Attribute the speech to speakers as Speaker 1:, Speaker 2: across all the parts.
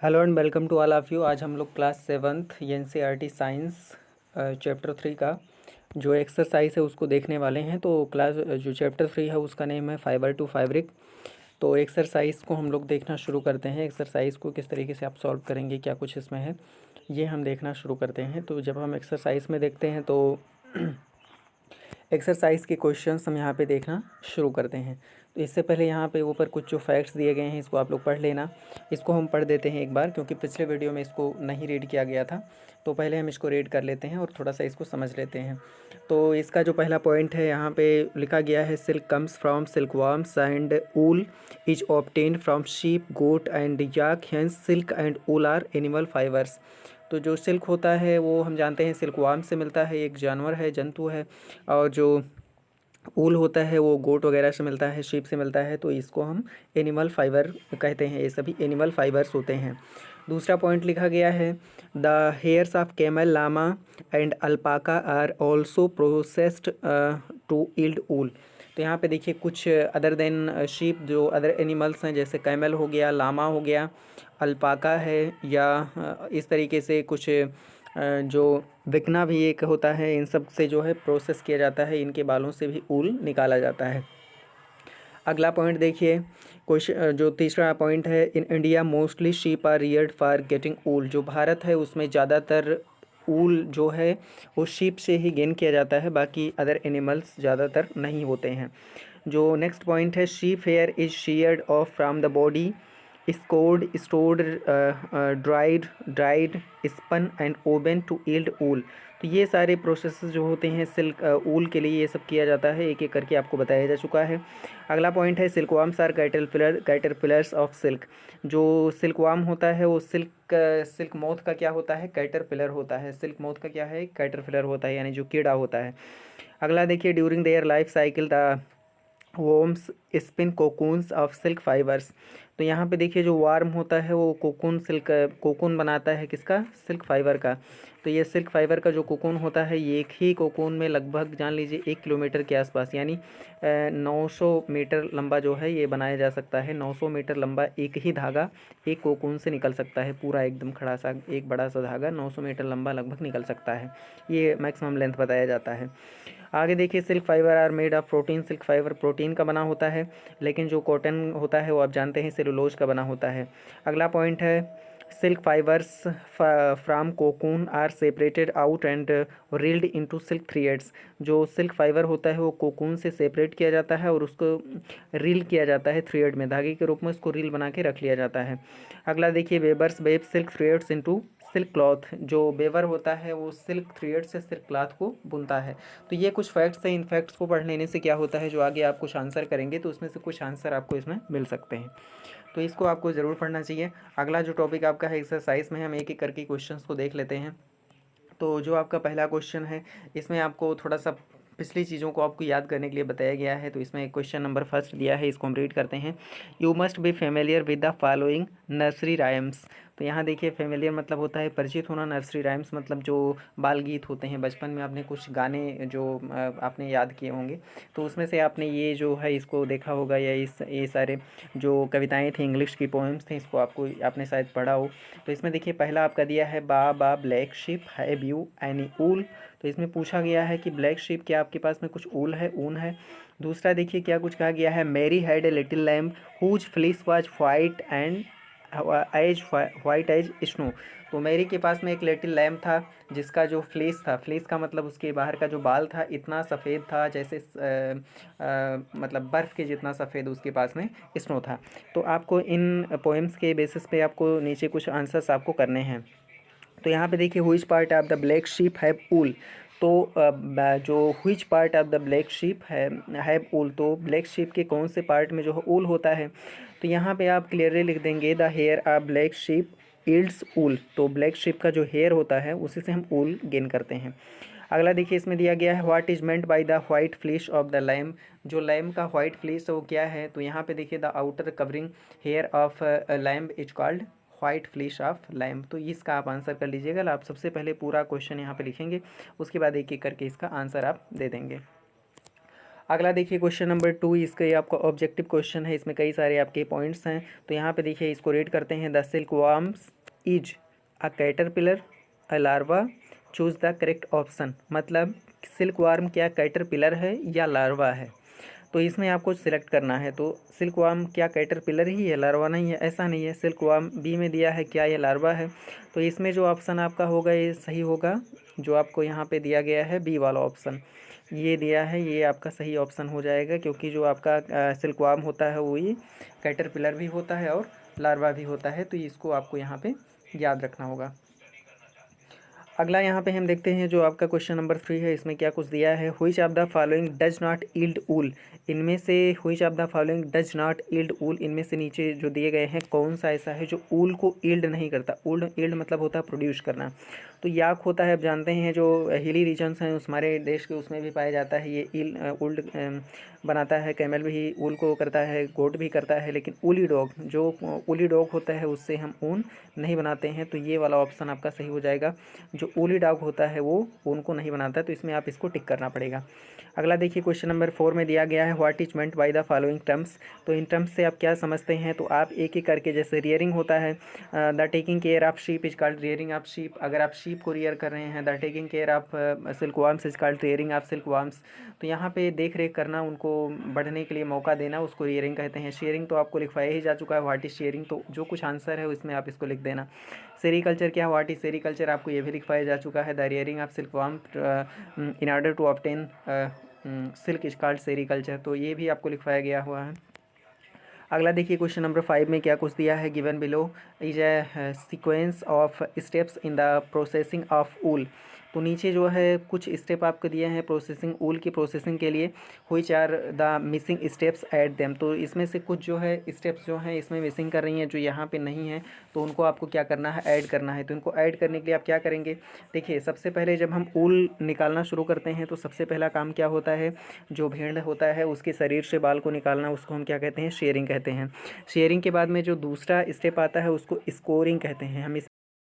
Speaker 1: Hello and welcome to all of you. आज हम लोग class seventh NCERT science chapter 3 का जो एक्सरसाइज है उसको देखने वाले हैं। तो क्लास जो चैप्टर 3 है उसका नेम है फाइबर टू फैब्रिक। तो एक्सरसाइज को हम लोग देखना शुरू करते हैं। एक्सरसाइज को किस तरीके से आप सॉल्व करेंगे, क्या कुछ इसमें है, ये हम देखना शुरू करते हैं। तो जब हम एक्सरसाइज में देखते हैं तो एक्सरसाइज के क्वेश्चंस हम यहाँ पे देखना शुरू करते हैं। तो इससे पहले यहाँ पे ऊपर कुछ जो फैक्ट्स दिए गए हैं इसको आप लोग पढ़ लेना। इसको हम पढ़ देते हैं एक बार, क्योंकि पिछले वीडियो में इसको नहीं रीड किया गया था। तो पहले हम इसको रीड कर लेते हैं और थोड़ा सा इसको समझ लेते हैं। तो इसका जो पहला पॉइंट है यहाँ पे लिखा गया है, silk comes from silk worms and wool is obtained from sheep goat and yak, hence silk and wool are animal fibres. तो जो सिल्क होता है वो हम जानते हैं सिल्क वर्म से मिलता है, एक जानवर है, जंतु है। और जो ऊल होता है वो गोट वगैरह से मिलता है, शीप से मिलता है। तो इसको हम एनिमल फाइबर कहते हैं, ये सभी एनिमल फाइबर्स होते हैं। दूसरा पॉइंट लिखा गया है, the hairs of camel, llama and alpaca are also processed to yield wool. तो यहाँ पे देखिए कुछ अदर देन शीप जो अदर एनिमल्स हैं, जैसे कैमल हो गया, लामा हो गया, अल्पाका है, या इस तरीके से कुछ जो विकना भी एक होता है, इन सब से जो है प्रोसेस किया जाता है, इनके बालों से भी ऊल निकाला जाता है। अगला पॉइंट देखिए, क्वेश्चन जो तीसरा पॉइंट है, in India mostly sheep are reared for getting wool. जो भारत है उसमें ज़्यादातर ऊल जो है वो शीप से ही गेन किया जाता है, बाकी अदर एनिमल्स ज़्यादातर नहीं होते हैं। जो नेक्स्ट पॉइंट है, sheep hair is sheared off from the body, scoured, stored, dried, spun and woven to yield wool. तो ये सारे प्रोसेसेस जो होते हैं सिल्क ऊल के लिए, ये सब किया जाता है, एक एक करके आपको बताया जा चुका है। अगला पॉइंट है, सिल्कवार्म्स आर कैटरपिलर्स ऑफ सिल्क। जो सिल्कवार्म होता है वो सिल्क मोथ का क्या होता है, कैटरपिलर होता है। सिल्क मोथ का क्या है, कैटरपिलर होता है, यानी जो कीड़ा होता है। अगला देखिए, during their life cycle the worms spin cocoons of silk fibres. तो यहाँ पे देखिए जो वार्म होता है वो कोकून बनाता है, किसका, सिल्क फाइबर का। तो ये सिल्क फाइबर का जो कोकून होता है, ये एक ही कोकून में लगभग जान लीजिए 1 किलोमीटर के आसपास, यानी 900 मीटर लंबा जो है ये बनाया जा सकता है। 900 मीटर लंबा एक ही धागा एक कोकून से निकल सकता है, पूरा एकदम खड़ा सा एक बड़ा सा धागा 900 मीटर लंबा लगभग निकल सकता है। ये मैक्सिमम लेंथ बताया जाता है। आगे देखिए, silk fibre are made of protein. Silk fibre protein का बना होता है, लेकिन जो कॉटन होता है वो आप जानते हैं सेलुलोज का बना होता है। अगला पॉइंट है, silk fibres from cocoon are separated out and reeled into silk threads. जो सिल्क फाइबर होता है वो कोकून से सेपरेट किया जाता है और उसको रील किया जाता है थ्रेड में, धागे के रूप में उसको रील बना के रख लिया जाता है। अगला देखिए, Weber's web silk threads into silk cloth. जो वेवर होता है वो सिल्क थ्रेड से सिल्क क्लॉथ को बुनता है। तो ये कुछ फैक्ट्स हैं, इन फैक्ट्स को पढ़ लेने से क्या होता है, जो आगे आप कुछ आंसर करेंगे तो उसमें से कुछ आंसर आपको इसमें मिल सकते हैं। तो इसको आपको ज़रूर पढ़ना चाहिए। अगला जो टॉपिक आपका है एक्सरसाइज में, हम एक एक करके क्वेश्चंस को देख लेते हैं। तो जो आपका पहला क्वेश्चन है, इसमें आपको थोड़ा सा पिछली चीज़ों को आपको याद करने के लिए बताया गया है। तो इसमें क्वेश्चन नंबर फर्स्ट दिया है, इसको हम रीड करते हैं। You must be familiar with the following nursery rhymes. तो यहाँ देखिए, फेमिलियर मतलब होता है परिचित होना, नर्सरी राइम्स मतलब जो बाल गीत होते हैं, बचपन में आपने कुछ गाने जो आपने याद किए होंगे, तो उसमें से आपने ये जो है इसको देखा होगा, या ये सारे जो कविताएं थी, इंग्लिश की पोएम्स थी, इसको आपने शायद पढ़ा हो। तो इसमें देखिए पहला आपका दिया है, baa black sheep have you any wool. तो इसमें पूछा गया है कि ब्लैक शिप, क्या आपके पास में कुछ ऊल है, ऊन है। दूसरा देखिए क्या कुछ कहा गया है, Mary had a little lamb whose fleece was white and as white as snow. तो मैरी के पास में एक लिटिल लैम्ब था जिसका जो फ्लीस था, फ्लीस का मतलब उसके बाहर का जो बाल था इतना सफ़ेद था जैसे मतलब बर्फ़ के जितना सफ़ेद उसके पास में स्नो था। तो आपको इन पोएम्स के बेसिस पे आपको नीचे कुछ आंसर्स आपको करने हैं। तो यहाँ पे देखिए, which part of the black sheep have wool. तो जो which part of the black sheep have wool, तो ब्लैक शीप के कौन से पार्ट में जो है ऊल होता है। तो यहाँ पे आप क्लियरली लिख देंगे, the hair of black sheep yields wool. तो ब्लैक शीप का जो हेयर होता है उसी से हम ऊल गेन करते हैं। अगला देखिए, इसमें दिया गया है, what is meant by the white fleece of the lamb. जो लैम का व्हाइट फ्लीश है वो क्या है। तो यहाँ पे देखिए, the outer covering hair of lamb is called white fleece of lamb. तो इसका आप आंसर कर लीजिएगा। आप सबसे पहले पूरा क्वेश्चन यहाँ पे लिखेंगे, उसके बाद एक एक करके इसका आंसर आप दे देंगे। अगला देखिए क्वेश्चन नंबर 2, इसका ये आपका ऑब्जेक्टिव क्वेश्चन है, इसमें कई सारे आपके पॉइंट्स हैं। तो यहाँ पे देखिए इसको रीड करते हैं। The silk warms is a caterpillar a larva, choose the correct option. मतलब सिल्क वार्म क्या कैटरपिलर है या लार्वा है, तो इसमें आपको सिलेक्ट करना है। तो सिल्क वार्म क्या कैटरपिलर ही है, लार्वा नहीं है, ऐसा नहीं है। सिल्क वार्म बी में दिया है, क्या ये लार्वा है, तो इसमें जो ऑप्शन आपका होगा ये सही होगा। जो आपको यहाँ पे दिया गया है बी वाला ऑप्शन ये दिया है, ये आपका सही ऑप्शन हो जाएगा, क्योंकि जो आपका सिल्क वार्म होता है वो ये कैटरपिलर भी होता है और लार्वा भी होता है। तो इसको आपको यहाँ पे याद रखना होगा। अगला यहाँ पे हम देखते हैं जो आपका क्वेश्चन नंबर 3 है, इसमें क्या कुछ दिया है। Which of the following does not yield wool, इनमें से which of the following does not yield wool, इनमें से नीचे जो दिए गए हैं कौन सा ऐसा है जो ऊल को ईल्ड नहीं करता। ईल्ड मतलब होता है प्रोड्यूस करना। तो याक होता है, अब जानते हैं जो हिली रीजन्स हैं उस हमारे देश के उसमें भी पाया जाता है, ये ऊल्ड बनाता है। कैमल भी ऊल को करता है, गोट भी करता है, लेकिन ऊली डॉग जो ऊली डॉग होता है उससे हम ऊन नहीं बनाते हैं। तो ये वाला ऑप्शन आपका सही हो जाएगा। जो ऊली डॉग होता है वो ऊन को नहीं बनाता है, तो इसमें आप इसको टिक करना पड़ेगा। अगला देखिए क्वेश्चन नंबर 4 में दिया गया है what is meant by the following terms. तो इन टर्म्स से आप क्या समझते हैं, तो आप एक एक करके, जैसे रियरिंग होता है, the taking care of sheep is called rearing of sheep. अगर आप शीप को रियर कर रहे हैं, the taking care of silk warms is called rearing of silk warms. तो यहाँ पे देख रेख करना, उनको बढ़ने के लिए मौका देना, उसको रियरिंग कहते हैं। शेयरिंग तो आपको लिखवाया ही जा चुका है, व्हाट इज शेयरिंग, तो जो कुछ आंसर है उसमें आप इसको लिख देना। सेरीकल्चर क्या, व्हाट इज सेरीकल्चर, आपको ये भी लिखवाया जा चुका है। The rearing of silk worm in order to obtain silk is called sericulture, तो ये भी आपको लिखवाया गया हुआ है। अगला देखिए क्वेश्चन नंबर 5 में क्या कुछ दिया है। Given below is a sequence of steps in the processing of wool. तो नीचे जो है कुछ स्टेप आपको दिए हैं प्रोसेसिंग, ऊल की प्रोसेसिंग के लिए। Which are the missing steps add them, तो इसमें से कुछ जो है स्टेप्स जो हैं इसमें मिसिंग कर रही हैं, जो यहाँ पे नहीं है, तो उनको आपको क्या करना है, ऐड करना है। तो इनको ऐड करने के लिए आप क्या करेंगे, देखिए सबसे पहले जब हम ऊल निकालना शुरू करते हैं तो सबसे पहला काम क्या होता है, जो भेड़ होता है उसके शरीर से बाल को निकालना, उसको हम क्या कहते हैं, शेयरिंग कहते हैं। शेयरिंग के बाद में जो दूसरा स्टेप आता है उसको स्कोरिंग कहते हैं। हम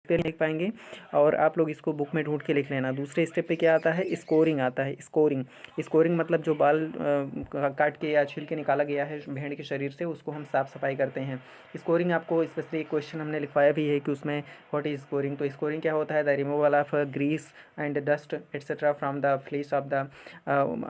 Speaker 1: पे लिख पाएंगे और आप लोग इसको बुक में ढूंढ के लिख लेना। दूसरे स्टेप पे क्या आता है, स्कोरिंग आता है। स्कोरिंग, स्कोरिंग मतलब जो बाल काट के या छील के निकाला गया है भेड़ के शरीर से, उसको हम साफ़ सफाई करते हैं। स्कोरिंग आपको स्पेशली एक क्वेश्चन हमने लिखवाया भी है कि उसमें व्हाट इज स्कोरिंग। तो स्कोरिंग क्या होता है, the removal of grease and dust etcetera from the flesh of the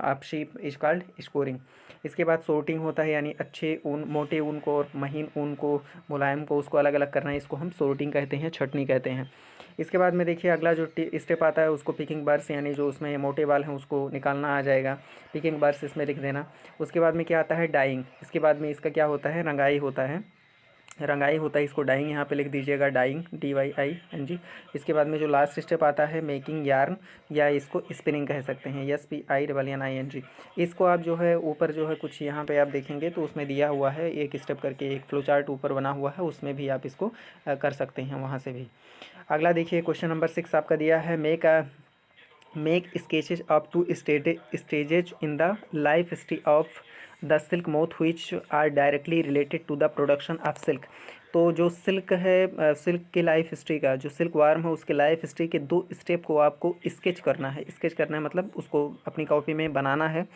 Speaker 1: of sheep is called scouring. इसके बाद सोर्टिंग होता है, यानी अच्छे ऊन, मोटे ऊन को और महीन ऊन को, मुलायम को, उसको अलग अलग करना है, इसको हम सोर्टिंग कहते हैं, छटनी कहते हैं। इसके बाद में देखिए अगला जो स्टेप आता है उसको पिकिंग बर्स, यानी जो उसमें मोटे बाल हैं उसको निकालना आ जाएगा, पिकिंग बर्स इसमें लिख देना। उसके बाद में क्या आता है, डाइंग। इसके बाद में इसका क्या होता है, रंगाई होता है, रंगाई होता है, इसको डाइंग यहाँ पे लिख दीजिएगा, डाइंग, DYING। इसके बाद में जो लास्ट स्टेप आता है मेकिंग यार्न, या इसको स्पिनिंग कह सकते हैं, SPINNING। इसको आप जो है ऊपर जो है कुछ यहाँ पे आप देखेंगे तो उसमें दिया हुआ है एक स्टेप करके, एक फ्लो चार्ट ऊपर बना हुआ है, उसमें भी आप इसको कर सकते हैं वहाँ से भी। अगला देखिए क्वेश्चन नंबर 6 आपका दिया है make sketches of 2 stages in the life history of the silk moth which are directly related to the production of silk. तो जो सिल्क है, सिल्क के लाइफ हिस्ट्री का, जो सिल्क वार्म है उसके लाइफ हिस्ट्री के 2 स्टेप को आपको स्केच करना है। स्केच करना है मतलब उसको अपनी कॉपी में बनाना है,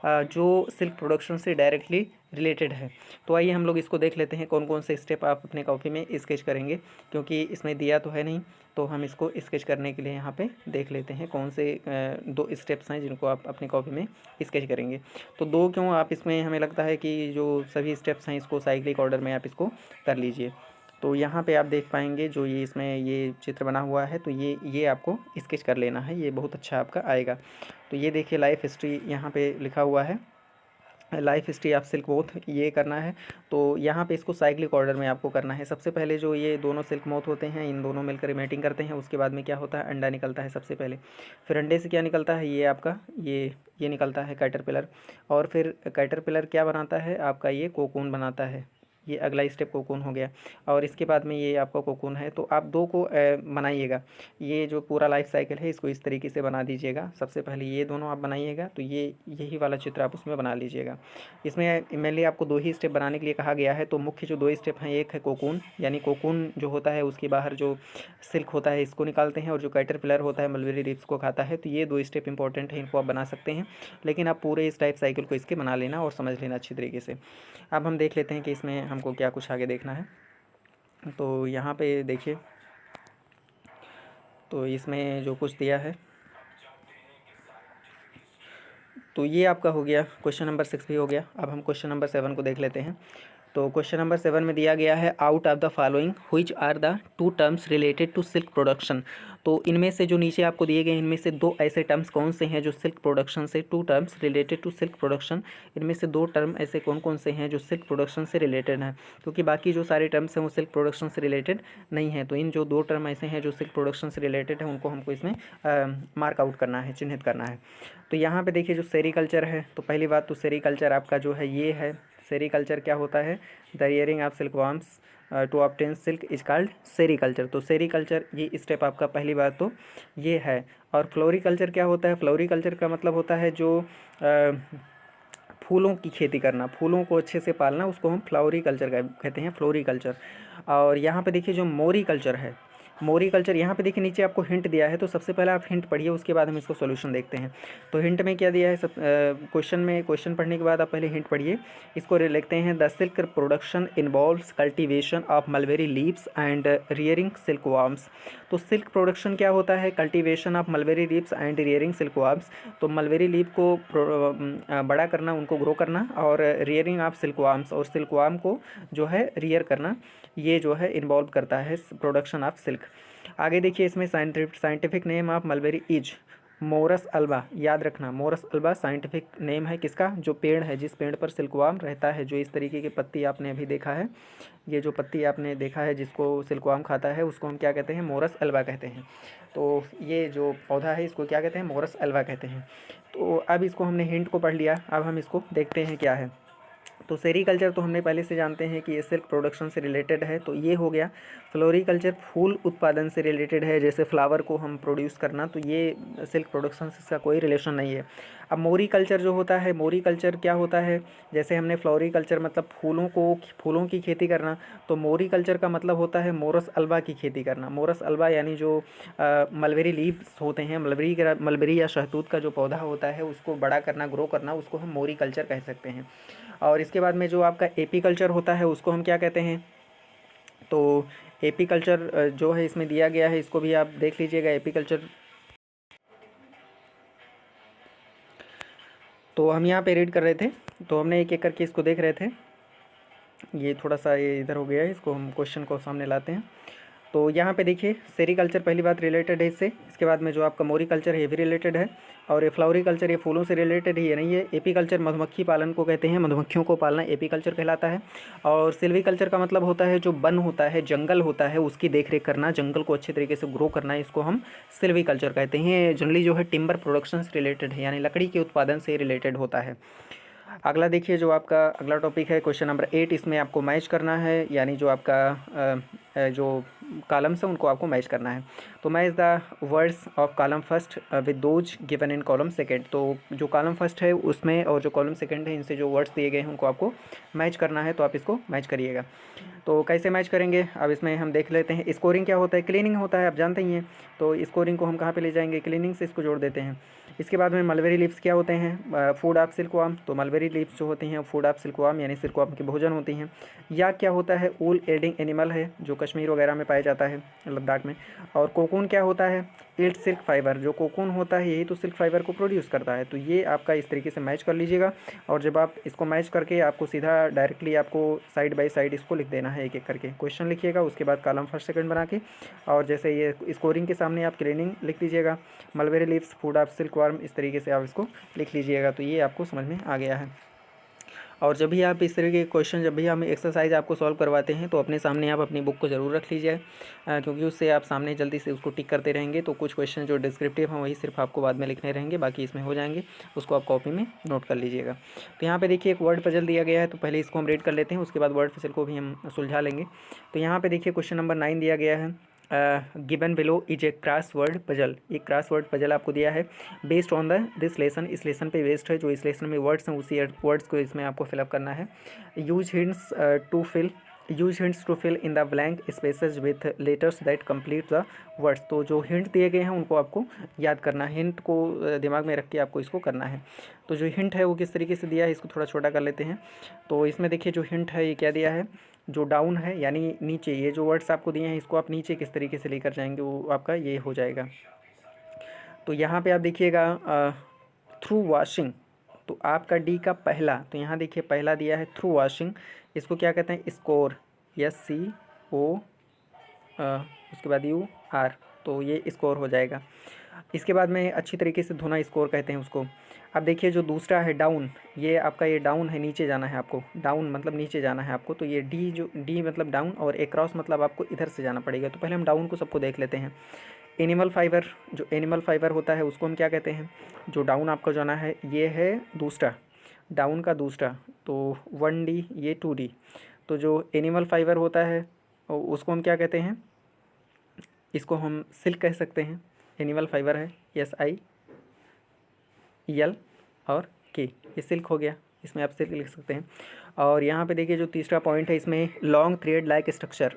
Speaker 1: जो सिल्क प्रोडक्शन से डायरेक्टली रिलेटेड है। तो आइए हम लोग इसको देख लेते हैं कौन कौन से स्टेप आप अपने कॉपी में स्केच करेंगे, क्योंकि इसमें दिया तो है नहीं, तो हम इसको स्केच करने के लिए यहाँ पे देख लेते हैं कौन से 2 स्टेप्स हैं जिनको आप अपनी कॉपी में स्केच करेंगे। तो 2 क्यों, आप इसमें हमें लगता है कि जो सभी स्टेप्स हैं इसको साइक्लिक ऑर्डर में आप इसको कर लीजिए। तो यहाँ पे आप देख पाएंगे जो ये इसमें ये चित्र बना हुआ है, तो ये आपको स्केच कर लेना है, ये बहुत अच्छा आपका आएगा। तो ये देखिए लाइफ हिस्ट्री यहाँ पे लिखा हुआ है, life history of silk moth, ये करना है। तो यहाँ पे इसको साइक्लिक ऑर्डर में आपको करना है। सबसे पहले जो ये दोनों सिल्क मोथ होते हैं, इन दोनों मिलकर मेटिंग करते हैं। उसके बाद में क्या होता है, अंडा निकलता है सबसे पहले, फिर अंडे से क्या निकलता है, ये आपका ये निकलता है कैटरपिलर, और फिर कैटरपिलर क्या बनाता है आपका, ये कोकून बनाता है। ये अगला स्टेप कोकून हो गया। और इसके बाद में ये आपका कोकून है। तो आप 2 को बनाइएगा। ये जो पूरा लाइफ साइकिल है इसको इस तरीके से बना दीजिएगा। सबसे पहले ये दोनों आप बनाइएगा, तो ये यही वाला चित्र आप उसमें बना लीजिएगा। इसमें मेनली आपको 2 ही स्टेप बनाने के लिए कहा गया है। तो मुख्य जो 2 स्टेप हैं, एक है कोकून, यानी कोकून जो होता है उसके बाहर जो सिल्क होता है इसको निकालते हैं, और जो कैटरपिलर होता है मलबेरी लीव्स को खाता है। तो ये 2 स्टेप इंपॉर्टेंट है, इनको आप बना सकते हैं, लेकिन आप पूरे इस टाइप साइकिल को इसके बना लेना और समझ लेना अच्छी तरीके से। अब हम देख लेते हैं कि इसमें हमको क्या कुछ आगे देखना है। तो यहाँ पे देखिए, तो इसमें जो कुछ दिया है, तो ये आपका हो गया, क्वेश्चन नंबर 6 भी हो गया। अब हम क्वेश्चन नंबर 7 को देख लेते हैं। तो क्वेश्चन नंबर 7 में दिया गया है, out of the following which are the 2 terms related to silk production. तो इनमें से जो नीचे आपको दिए गए इनमें से 2 ऐसे टर्म्स कौन से हैं जो सिल्क प्रोडक्शन से, 2 terms related to silk production, इनमें से 2 टर्म ऐसे कौन कौन से हैं जो सिल्क प्रोडक्शन से रिलेटेड हैं, क्योंकि बाकी जो सारे टर्म्स हैं वो सिल्क प्रोडक्शन से रिलेटेड नहीं है। तो इन जो 2 टर्म ऐसे हैं जो सिल्क प्रोडक्शन से रिलेटेड है उनको हमको इसमें मार्क आउट करना है, चिन्हित करना है। तो यहाँ पे देखिए जो सेरीकल्चर है, तो पहली बात तो सेरीकल्चर आपका जो है ये है। सेरीकल्चर क्या होता है, the rearing of silkworms to obtain silk is called sericulture. तो सेरीकल्चर ये स्टेप आपका पहली बात तो ये है। और फ्लोरिकल्चर क्या होता है, फ्लोरिकल्चर का मतलब होता है जो फूलों की खेती करना, फूलों को अच्छे से पालना, उसको हम फ्लोरिकल्चर कहते हैं, फ्लोरिकल्चर। और यहाँ पे देखिए जो मोरीकल्चर है, मोरीकल्चर यहाँ पे देखिए नीचे आपको हिंट दिया है। तो सबसे पहले आप हिंट पढ़िए, उसके बाद हम इसको सॉल्यूशन देखते हैं। तो हिंट में क्या दिया है, सब क्वेश्चन में, क्वेश्चन पढ़ने के बाद आप पहले हिंट पढ़िए। इसको लिखते हैं, the silk production involves cultivation of mulberry leaves and rearing silkworms. तो सिल्क प्रोडक्शन क्या होता है, cultivation of mulberry leaves and rearing silkworms. तो मलबेरी लीव को बड़ा करना, उनको ग्रो करना, और रियरिंग ऑफ सिल्कवर्म्स, और सिल्कवर्म को जो है रियर करना, ये जो है इन्वॉल्व करता है प्रोडक्शन ऑफ सिल्क। आगे देखिए इसमें scientific name of mulberry is Morris alba. याद रखना, मोरस अल्बा साइंटिफिक नेम है किसका, जो पेड़ है, जिस पेड़ पर सिल्कवर्म रहता है, जो इस तरीके की पत्ती आपने अभी देखा है, ये जो पत्ती आपने देखा है जिसको सिल्कवर्म खाता है, उसको हम क्या कहते हैं, मोरस अल्बा कहते हैं। तो ये जो पौधा है इसको क्या कहते हैं, मोरस अल्बा कहते हैं। तो अब इसको हमने हिंट को पढ़ लिया, अब हम इसको देखते हैं क्या है। तो सेरीकल्चर तो हमने पहले से जानते हैं कि ये सिल्क प्रोडक्शन से रिलेटेड है, तो ये हो गया। फ्लोरिकल्चर फूल उत्पादन से रिलेटेड है, जैसे फ्लावर को हम प्रोड्यूस करना, तो ये सिल्क प्रोडक्शन से इसका कोई रिलेशन नहीं है। अब मोरीकल्चर जो होता है, मोरीकल्चर क्या होता है, जैसे हमने फ्लोरिकल्चर मतलब फूलों की खेती करना, तो मोरीकल्चर का मतलब होता है मोरस अल्बा की खेती करना। मोरस अल्बा यानी जो मलबेरी लीव्स होते हैं, मलबेरी या शहतूत का जो पौधा होता है उसको बड़ा करना, ग्रो करना, उसको हम मोरीकल्चर कह सकते हैं। और इसके बाद में जो आपका एपीकल्चर होता है उसको हम क्या कहते हैं, तो एपीकल्चर जो है इसमें दिया गया है, इसको भी आप देख लीजिएगा। एपीकल्चर, तो हम यहाँ पे रीड कर रहे थे, तो हमने एक एक करके इसको देख रहे थे। ये थोड़ा सा ये इधर हो गया है, इसको हम क्वेश्चन को सामने लाते हैं। तो यहाँ पे देखिए सेरीकल्चर पहली बात रिलेटेड है इससे। इसके बाद में जो आपका मोरीकल्चर है ये भी रिलेटेड है, और ये फ्लावरिकल्चर ये फूलों से रिलेटेड है, ये नहीं है। एपीकल्चर मधुमक्खी पालन को कहते हैं, मधुमक्खियों को पालना एपीकल्चर कहलाता है। और सिल्वीकल्चर का मतलब होता है जो वन होता है, जंगल होता है, उसकी देखरेख करना, जंगल को अच्छे तरीके से ग्रो करना, इसको हम सिल्वीकल्चर कहते हैं। जनरली जो है टिम्बर प्रोडक्शन से रिलेटेड है, यानी लकड़ी के उत्पादन से रिलेटेड होता है। अगला देखिए जो आपका अगला टॉपिक है क्वेश्चन नंबर 8, इसमें आपको मैच करना है, यानी जो आपका जो कॉलम्स हैं उनको आपको मैच करना है। तो match the words of column first with those given in column second. तो जो कॉलम फर्स्ट है उसमें और जो कॉलम सेकंड है इनसे जो वर्ड्स दिए गए हैं उनको आपको मैच करना है, तो आप इसको मैच करिएगा। तो कैसे मैच करेंगे, अब इसमें हम देख लेते हैं। स्कोरिंग क्या होता है, क्लीनिंग होता है, आप जानते ही हैं। तो स्कोरिंग को हम कहाँ पे ले जाएंगे, क्लीनिंग से इसको जोड़ देते हैं। इसके बाद में मलबेरी लीव्स क्या होते हैं, फूड ऑफ सिल्कवर्म। तो मलबेरी लीव्स जो होती हैं फूड ऑफ सिल्कवर्म यानी सिल्कवर्म की भोजन होती हैं। या क्या होता है, वूल एल्डिंग एनिमल है जो कश्मीर वगैरह में पाया जाता है, लद्दाख में। और कोकून क्या होता है, ईट सिल्क फाइबर, जो कोकून होता है यही तो सिल्क फाइबर को प्रोड्यूस करता है। तो ये आपका इस तरीके से मैच कर लीजिएगा, और जब आप इसको मैच करके आपको सीधा डायरेक्टली आपको साइड बाय साइड इसको लिख देना है, एक एक करके क्वेश्चन लिखिएगा, उसके बाद कॉलम फर्स्ट सेकंड बना के, और जैसे ये स्कोरिंग के सामने आप क्लीनिंग लिख दीजिएगा, mulberry leaves food of silkworm, इस तरीके से आप इसको लिख लीजिएगा। तो ये आपको समझ में आ गया है। और जब भी आप इस तरह के क्वेश्चन, जब भी हम एक्सरसाइज आपको सॉल्व करवाते हैं तो अपने सामने आप अपनी बुक को ज़रूर रख लीजिए, क्योंकि उससे आप सामने जल्दी से उसको टिक करते रहेंगे तो कुछ क्वेश्चन जो डिस्क्रिप्टिव हैं वही सिर्फ आपको बाद में लिखने रहेंगे, बाकी इसमें हो जाएंगे, उसको आप कॉपी में नोट कर लीजिएगा। तो यहाँ पे देखिए एक वर्ड पजल दिया गया है, तो पहले इसको हम रीड कर लेते हैं, उसके बाद वर्ड पजल को भी हम सुलझा लेंगे। तो यहाँ पे देखिए क्वेश्चन नंबर 9 दिया गया है, given below is A cross word puzzle. एक क्रॉस वर्ड पजल आपको दिया है based on the this lesson, इस लेसन पे बेस्ड है, जो इस लेसन में वर्ड्स हैं उसी वर्ड्स को इसमें आपको फिलअप करना है। Use hints to fill in the blank spaces with letters that complete the words. तो जो हिंट दिए गए हैं उनको आपको याद करना है, हिंट को दिमाग में रख के आपको इसको करना है। तो जो हिंट है वो किस तरीके से दिया है, इसको थोड़ा छोटा कर लेते हैं। तो इसमें देखिए जो हिंट है ये क्या दिया है, जो डाउन है यानी नीचे, ये जो वर्ड्स आपको दिए हैं इसको आप नीचे किस तरीके से लेकर जाएंगे वो आपका ये हो जाएगा। तो यहाँ पे आप देखिएगा थ्रू वॉशिंग, तो आपका डी का पहला, तो यहाँ देखिए पहला दिया है थ्रू वॉशिंग, इसको क्या कहते हैं, स्कोर, SCO, उसके बाद UR, तो ये स्कोर हो जाएगा। इसके बाद में अच्छी तरीके से धोना, स्कोर कहते हैं उसको। अब देखिए जो दूसरा है डाउन, ये आपका ये डाउन है, नीचे जाना है आपको, डाउन मतलब नीचे जाना है आपको, तो ये डी, जो डी मतलब डाउन और एक्रॉस मतलब आपको इधर से जाना पड़ेगा। तो पहले हम डाउन को सबको देख लेते हैं। एनिमल फाइबर, जो एनिमल फाइबर होता है उसको हम क्या कहते हैं, जो डाउन आपका जाना है ये है दूसरा, डाउन का दूसरा, तो 1D, ये 2D। तो जो एनिमल फाइबर होता है उसको हम क्या कहते हैं, इसको हम सिल्क कह सकते हैं। एनिमल फाइबर है SIL और K, ये सिल्क हो गया, इसमें आप सिल्क लिख सकते हैं। और यहाँ पे देखिए जो तीसरा पॉइंट है इसमें लॉन्ग थ्रेड लाइक स्ट्रक्चर,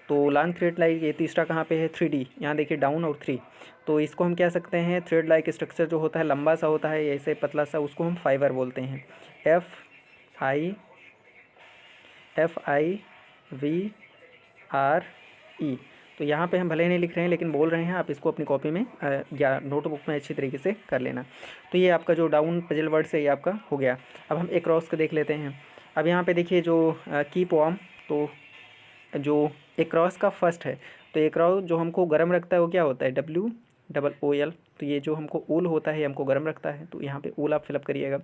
Speaker 1: तो लॉन्ग थ्रेड लाइक, ये तीसरा कहाँ पे है, 3D, यहाँ देखिए डाउन और 3, तो इसको हम कह सकते हैं थ्रेड लाइक स्ट्रक्चर जो होता है लंबा सा होता है ऐसे पतला सा, उसको हम फाइबर बोलते हैं, FIVRE। तो यहाँ पे हम भले नहीं लिख रहे हैं लेकिन बोल रहे हैं, आप इसको अपनी कॉपी में या नोटबुक में अच्छी तरीके से कर लेना। तो ये आपका जो डाउन पजल वर्ड से ये आपका हो गया। अब हम एक क्रॉस को देख लेते हैं। अब यहाँ पे देखिए जो कीप वार्म, तो जो एक क्रॉस का फर्स्ट है, तो एक क्रॉस जो हमको गर्म रखता है वो क्या होता है, WOOL। तो ये जो हमको ऊल होता है हमको गर्म रखता है, तो यहाँ पे ऊल आप फिलअप करिएगा।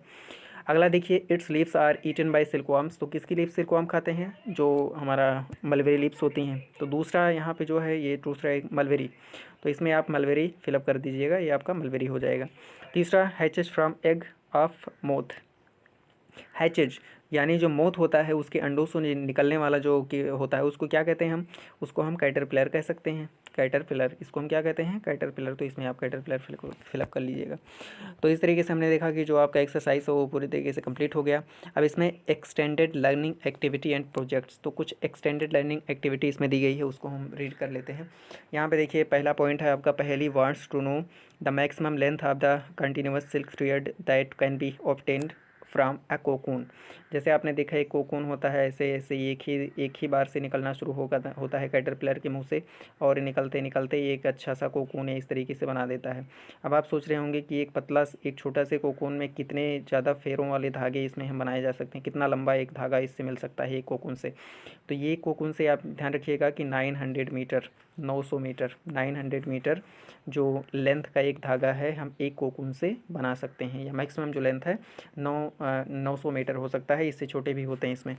Speaker 1: अगला देखिए its leaves are eaten by silkworms, तो किसकी लीव्स सिल्कवर्म खाते हैं, जो हमारा मलबेरी लीव्स होती हैं। तो दूसरा यहाँ पे जो है ये दूसरा एक मलबेरी, तो इसमें आप मलबेरी फिलअप कर दीजिएगा, ये आपका मलबेरी हो जाएगा। तीसरा हैचेज फ्रॉम एग ऑफ मोथ, हैचेज यानी जो मोथ होता है उसके अंडों से निकलने वाला जो कि होता है उसको क्या कहते हैं हम, उसको हम कैटरपिलर कह सकते हैं, कैटरपिलर, इसको हम क्या कहते हैं, कैटरपिलर। तो इसमें आप कैटरपिलर फिलअप कर लीजिएगा। तो इस तरीके से हमने देखा कि जो आपका एक्सरसाइज है वो पूरी तरीके से कंप्लीट हो गया। अब इसमें extended learning activity and projects, तो कुछ एक्सटेंडेड लर्निंग एक्टिविटी इसमें दी गई है, उसको हम रीड कर लेते हैं। यहाँ पे देखिए पहला पॉइंट है आपका, Paheli wants to know the maximum length of the continuous silk thread that can be obtained from a cocoon. जैसे आपने देखा एक कोकून होता है, ऐसे ऐसे एक ही बार से निकलना शुरू होता है कैटरपिलर के मुंह से, और निकलते निकलते एक अच्छा सा कोकून है इस तरीके से बना देता है। अब आप सोच रहे होंगे कि एक छोटा से कोकून में कितने ज़्यादा फेरों वाले धागे इसमें हम बनाए जा सकते हैं, कितना लंबा एक धागा इससे मिल सकता है एक कोकून से। तो ये कोकून से आप ध्यान रखिएगा कि 900 मीटर, 900 मीटर, 900 मीटर जो लेंथ का एक धागा है हम एक कोकून से बना सकते हैं, या मैक्सिमम जो लेंथ है 900 मीटर हो सकता है, इससे छोटे भी होते हैं इसमें।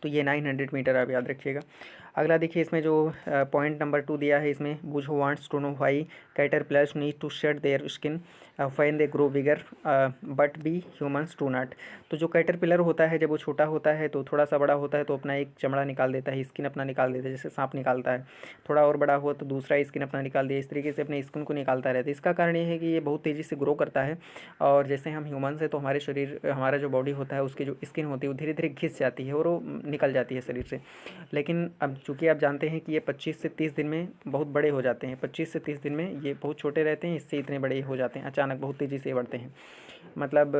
Speaker 1: तो ये 900 मीटर आप याद रखिएगा। अगला देखिए इसमें जो पॉइंट नंबर 2 दिया है इसमें, Boojho wants to know why caterpillars need to shed their skin when they grow bigger but we humans do not. तो जो कैटरपिलर होता है जब वो छोटा होता है तो थोड़ा सा बड़ा होता है तो अपना एक चमड़ा निकाल देता है, स्किन अपना निकाल देता है, जैसे सांप निकालता है। थोड़ा और बड़ा हुआ तो दूसरा स्किन अपना निकाल दिया, इस तरीके से अपने स्किन को निकालता रहता है। इसका कारण ये है कि ये बहुत तेज़ी से ग्रो करता है, और जैसे हम ह्यूमंस है तो हमारे शरीर, हमारा जो बॉडी होता है उसकी जो स्किन होती है वो धीरे धीरे घिस जाती है और वो निकल जाती है शरीर से। लेकिन अब चूँकि आप जानते हैं कि ये 25 से 30 दिन में बहुत बड़े हो जाते हैं, 25 से 30 दिन में ये बहुत छोटे रहते हैं, इससे इतने बड़े हो जाते हैं, अचानक बहुत तेज़ी से बढ़ते हैं, मतलब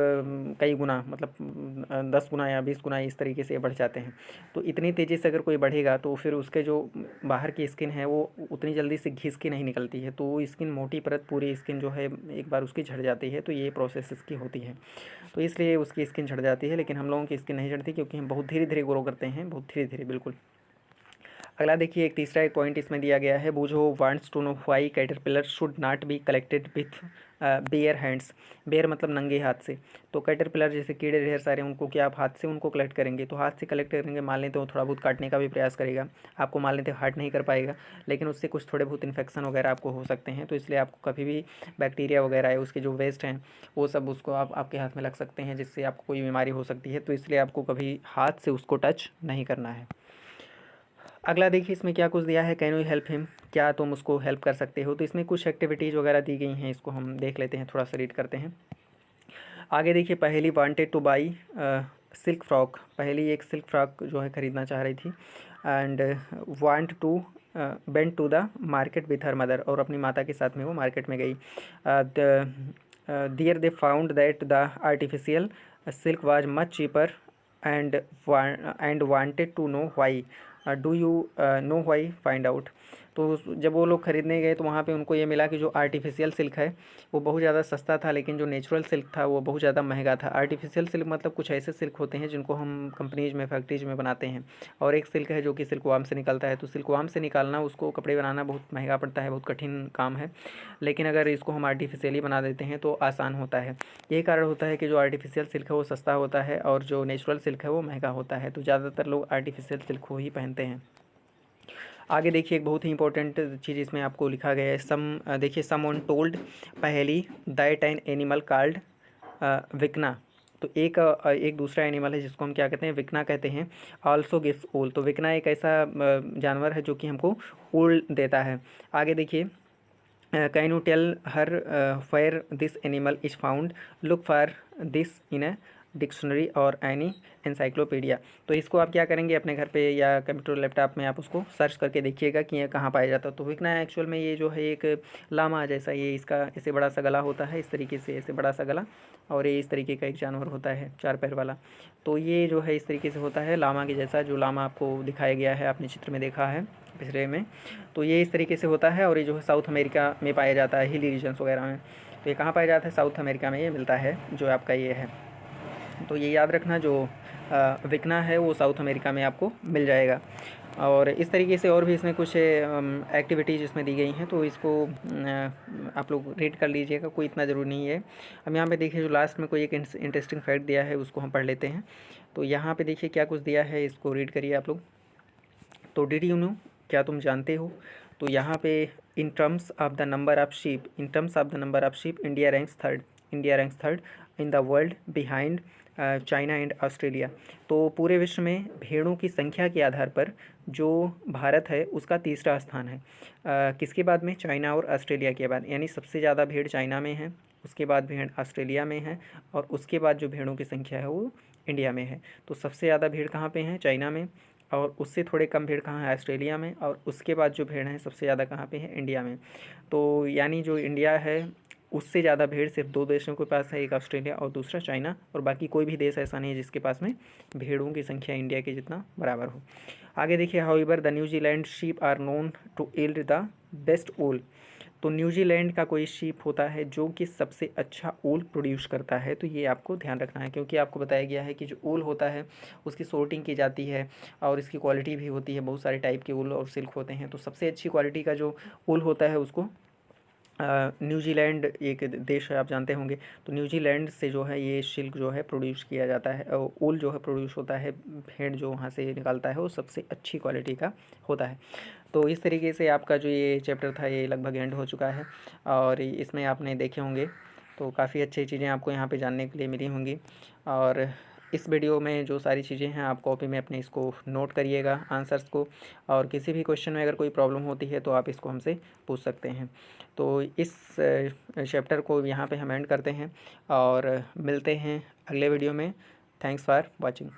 Speaker 1: कई गुना, मतलब 10 गुना या 20 गुना इस तरीके से बढ़ जाते हैं। तो इतनी तेज़ी से अगर कोई बढ़ेगा तो फिर उसके जो बाहर की स्किन है वो उतनी जल्दी से घिस के नहीं निकलती है, तो वो स्किन मोटी परत पूरी स्किन जो है एक बार उसकी झड़ जाती है, तो ये प्रोसेस इसकी होती है, तो इसलिए उसकी स्किन झड़ जाती है। लेकिन हम लोगों की स्किन नहीं झड़ती क्योंकि हम बहुत धीरे धीरे ग्रो करते हैं, बहुत धीरे धीरे, बिल्कुल। अगला देखिए एक तीसरा एक पॉइंट इसमें दिया गया है, Boojho wants to know why caterpillar should not be collected with bare hands. Bare मतलब नंगे हाथ से। तो कैटरपिलर जैसे कीड़े ढेर सारे, उनको क्या आप हाथ से उनको कलेक्ट करेंगे? तो हाथ से कलेक्ट करेंगे, मान लेते हो थोड़ा बहुत काटने का भी प्रयास करेगा, आपको मान लेते हार्ट नहीं कर पाएगा, लेकिन उससे कुछ थोड़े बहुत इन्फेक्शन वगैरह आपको हो सकते हैं। तो इसलिए आपको कभी भी बैक्टीरिया वगैरह है, उसके जो वेस्ट हैं वो सब उसको आप आपके हाथ में लग सकते हैं, जिससे आपको कोई बीमारी हो सकती है। तो इसलिए आपको कभी हाथ से उसको टच नहीं करना है। अगला देखिए इसमें क्या कुछ दिया है, कैन यू हेल्प हिम, क्या तुम उसको हेल्प कर सकते हो? तो इसमें कुछ एक्टिविटीज़ वगैरह दी गई हैं, इसको हम देख लेते हैं, थोड़ा सा रीड करते हैं। आगे देखिए पहेली wanted two by silk frock. पहेली एक सिल्क फ्रॉक जो है ख़रीदना चाह रही थी, and want to went to the market with her mother, और अपनी माता के साथ में वो मार्केट में गई। There they found that the artificial silk was much cheaper and wanted to know why, do you know why, find out. तो जब वो लोग ख़रीदने गए तो वहाँ पे उनको ये मिला कि जो आर्टिफिशियल सिल्क है वो बहुत ज़्यादा सस्ता था, लेकिन जो नेचुरल सिल्क था वो बहुत ज़्यादा महंगा था। आर्टिफिशियल सिल्क मतलब कुछ ऐसे सिल्क होते हैं जिनको हम कंपनीज में, फैक्ट्रीज में बनाते हैं, और एक सिल्क है जो कि सिल्कवार्म से निकलता है। तो सिल्कवार्म से निकालना, उसको कपड़े बनाना बहुत महंगा पड़ता है, बहुत कठिन काम है, लेकिन अगर इसको हम आर्टिफिशियली बना देते हैं तो आसान होता है। यही कारण होता है कि जो आर्टिफिशियल सिल्क है वो सस्ता होता है और जो नेचुरल सिल्क है वो महंगा होता है। तो ज़्यादातर लोग आर्टिफिशियल सिल्क को ही पहनते हैं। आगे देखिए एक बहुत ही इंपॉर्टेंट चीज़ इसमें आपको लिखा गया है, देखिए सम वन टोल्ड पहेली दैट एन एनिमल कॉल्ड विकना। तो एक दूसरा एनिमल है जिसको हम क्या कहते हैं, विकना कहते हैं, आल्सो गिव्स ऊल। तो विकना एक ऐसा जानवर है जो कि हमको ऊल देता है। आगे देखिए can you tell her where this animal is found, look for this in a dictionary और एनी एनसाइक्लोपीडिया। तो इसको आप क्या करेंगे, अपने घर पे या कंप्यूटर लैपटॉप में आप उसको सर्च करके देखिएगा कि ये कहाँ पाया जाता है। तो विकना एक्चुअल में ये जो है एक लामा जैसा, ये इसका ऐसे बड़ा सा गला होता है, इस तरीके से ऐसे बड़ा सा गला, और ये इस तरीके का एक जानवर होता है 4 पैर वाला। तो ये जो है इस तरीके से होता है लामा के जैसा, जो लामा आपको दिखाया गया है, आपने चित्र में देखा है पिछले में। तो ये इस तरीके से होता है, और ये जो है साउथ अमेरिका में पाया जाता है, हिली रीजन्स वगैरह में। तो ये कहाँ पाया जाता है, साउथ अमेरिका में ये मिलता है, जो आपका ये है। तो ये याद रखना, जो विकना है वो साउथ अमेरिका में आपको मिल जाएगा। और इस तरीके से और भी इसमें कुछ एक्टिविटीज़ इसमें दी गई हैं, तो इसको आप लोग रीड कर लीजिएगा, कोई इतना ज़रूरी नहीं है। अब यहाँ पे देखिए जो लास्ट में कोई एक इंटरेस्टिंग फैक्ट दिया है उसको हम पढ़ लेते हैं। तो यहाँ पे देखिए क्या कुछ दिया है, इसको रीड करिए आप लोग। तो डिड यू नो, क्या तुम जानते हो? तो यहाँ पे in terms of the number of sheep, India ranks third in the world behind China and Australia. तो पूरे विश्व में भेड़ों की संख्या के आधार पर जो भारत है उसका तीसरा स्थान है। किसके बाद में? चाइना और ऑस्ट्रेलिया के बाद, यानी सबसे ज़्यादा भेड़ चाइना में है, उसके बाद भेड़ ऑस्ट्रेलिया में है, और उसके बाद जो भेड़ों की संख्या है वो इंडिया में है। तो सबसे ज़्यादा भीड़ कहाँ पे है? चाइना में, और उससे थोड़े कम भीड़ कहाँ है? ऑस्ट्रेलिया में, और उसके बाद जो भीड़ है सबसे ज़्यादा कहाँ पे है? इंडिया में। तो यानी जो इंडिया है उससे ज़्यादा भीड़ सिर्फ 2 देशों के पास है, एक ऑस्ट्रेलिया और दूसरा चाइना, और बाकी कोई भी देश ऐसा नहीं है जिसके पास में भेड़ों की संख्या इंडिया के जितना बराबर हो। आगे देखिए however the New Zealand sheep are known to yield the best wool. तो न्यूजीलैंड का कोई शीप होता है जो कि सबसे अच्छा ऊल प्रोड्यूस करता है। तो ये आपको ध्यान रखना है, क्योंकि आपको बताया गया है कि जो ऊल होता है उसकी सोर्टिंग की जाती है और इसकी क्वालिटी भी होती है, बहुत सारे टाइप के ऊल और सिल्क होते हैं। तो सबसे अच्छी क्वालिटी का जो ऊल होता है उसको न्यूजीलैंड एक देश है, आप जानते होंगे। तो न्यूजीलैंड से जो है ये सिल्क जो है प्रोड्यूस किया जाता है, ऊल जो है प्रोड्यूस होता है, भेड़ जो वहाँ से निकलता है वो सबसे अच्छी क्वालिटी का होता है। तो इस तरीके से आपका जो ये चैप्टर था ये लगभग एंड हो चुका है, और इसमें आपने देखे होंगे तो काफ़ी अच्छी चीज़ें आपको यहाँ पे जानने के लिए मिली होंगी। और इस वीडियो में जो सारी चीज़ें हैं आप कॉपी में अपने इसको नोट करिएगा आंसर्स को, और किसी भी क्वेश्चन में अगर कोई प्रॉब्लम होती है तो आप इसको हमसे पूछ सकते हैं। तो इस चैप्टर को यहाँ पे हम एंड करते हैं और मिलते हैं अगले वीडियो में। Thanks for watching.